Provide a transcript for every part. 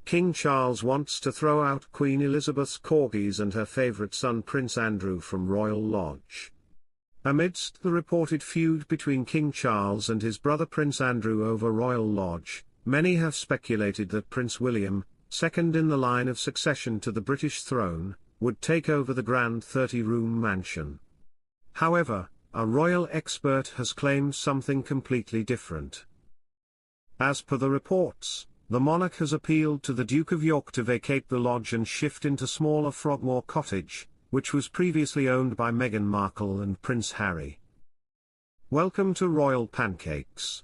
King Charles wants to throw out Queen Elizabeth's corgis and her favourite son Prince Andrew from Royal Lodge. Amidst the reported feud between King Charles and his brother Prince Andrew over Royal Lodge, many have speculated that Prince William, second in the line of succession to the British throne, would take over the grand 30-room mansion. However, a royal expert has claimed something completely different. As per the reports, the monarch has appealed to the Duke of York to vacate the lodge and shift into smaller Frogmore Cottage, which was previously owned by Meghan Markle and Prince Harry. Welcome to Royal Pancakes.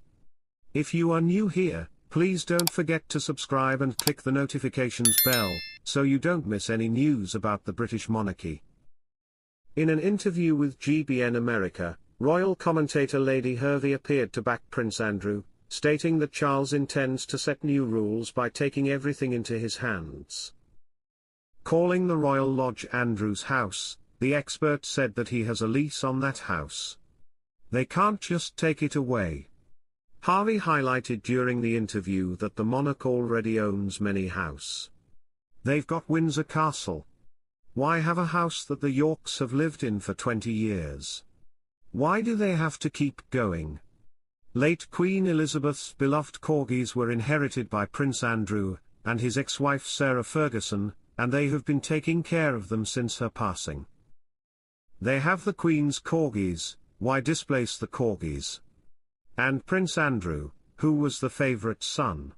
If you are new here, please don't forget to subscribe and click the notifications bell, so you don't miss any news about the British monarchy. In an interview with GBN America, royal commentator Lady Hervey appeared to back Prince Andrew, stating that Charles intends to set new rules by taking everything into his hands. Calling the Royal Lodge Andrew's house, the expert said that he has a lease on that house. They can't just take it away. Harvey highlighted during the interview that the monarch already owns many houses. They've got Windsor Castle. Why have a house that the Yorks have lived in for 20 years? Why do they have to keep going? Late Queen Elizabeth's beloved corgis were inherited by Prince Andrew and his ex-wife Sarah Ferguson, and they have been taking care of them since her passing. They have the Queen's corgis, why displace the corgis? And Prince Andrew, who was the favourite son.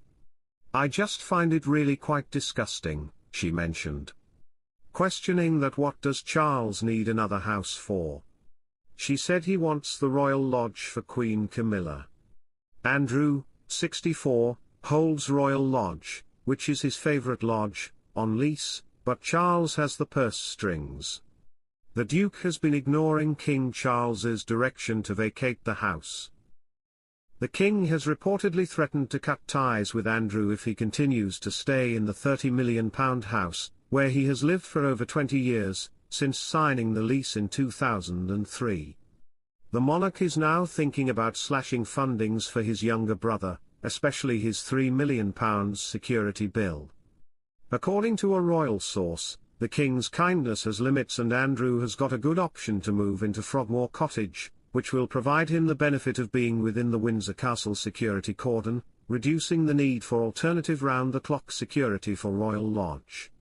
I just find it really quite disgusting, she mentioned. Questioning that what does Charles need another house for? She said he wants the Royal Lodge for Queen Camilla. Andrew, 64, holds Royal Lodge, which is his favourite lodge, on lease, but Charles has the purse strings. The Duke has been ignoring King Charles's direction to vacate the house. The King has reportedly threatened to cut ties with Andrew if he continues to stay in the £30 million house, where he has lived for over 20 years, since signing the lease in 2003. The monarch is now thinking about slashing fundings for his younger brother, especially his £3 million security bill. According to a royal source, the King's kindness has limits and Andrew has got a good option to move into Frogmore Cottage, which will provide him the benefit of being within the Windsor Castle security cordon, reducing the need for alternative round-the-clock security for Royal Lodge.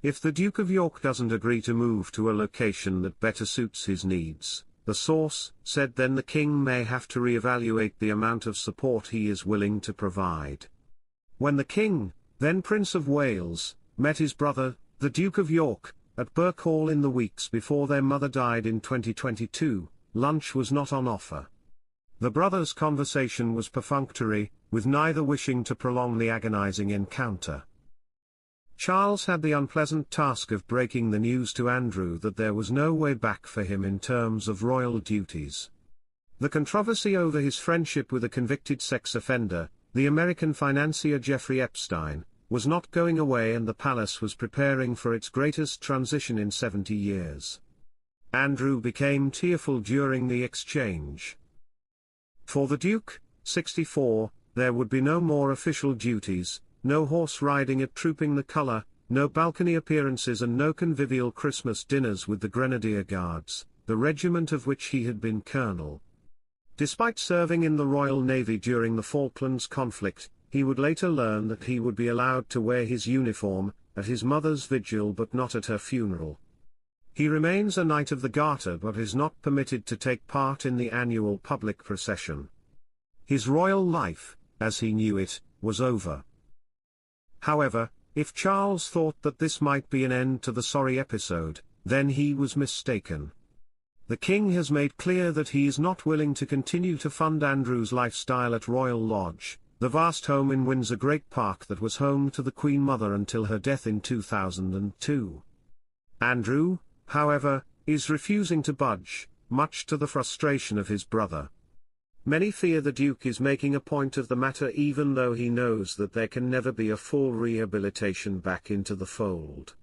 If the Duke of York doesn't agree to move to a location that better suits his needs, the source said, then the King may have to re-evaluate the amount of support he is willing to provide. When the King, then Prince of Wales, met his brother, the Duke of York, at Birk Hall in the weeks before their mother died in 2022, lunch was not on offer. The brothers' conversation was perfunctory, with neither wishing to prolong the agonizing encounter. Charles had the unpleasant task of breaking the news to Andrew that there was no way back for him in terms of royal duties. The controversy over his friendship with a convicted sex offender, the American financier Jeffrey Epstein, was not going away, and the palace was preparing for its greatest transition in 70 years. Andrew became tearful during the exchange. For the Duke, 64, there would be no more official duties, no horse riding at Trooping the Colour, no balcony appearances and no convivial Christmas dinners with the Grenadier Guards, the regiment of which he had been colonel. Despite serving in the Royal Navy during the Falklands conflict, he would later learn that he would be allowed to wear his uniform at his mother's vigil but not at her funeral. He remains a Knight of the Garter but is not permitted to take part in the annual public procession. His royal life, as he knew it, was over. However, if Charles thought that this might be an end to the sorry episode, then he was mistaken. The King has made clear that he is not willing to continue to fund Andrew's lifestyle at Royal Lodge, the vast home in Windsor Great Park that was home to the Queen Mother until her death in 2002. Andrew, however, is refusing to budge, much to the frustration of his brother. Many fear the Duke is making a point of the matter even though he knows that there can never be a full rehabilitation back into the fold.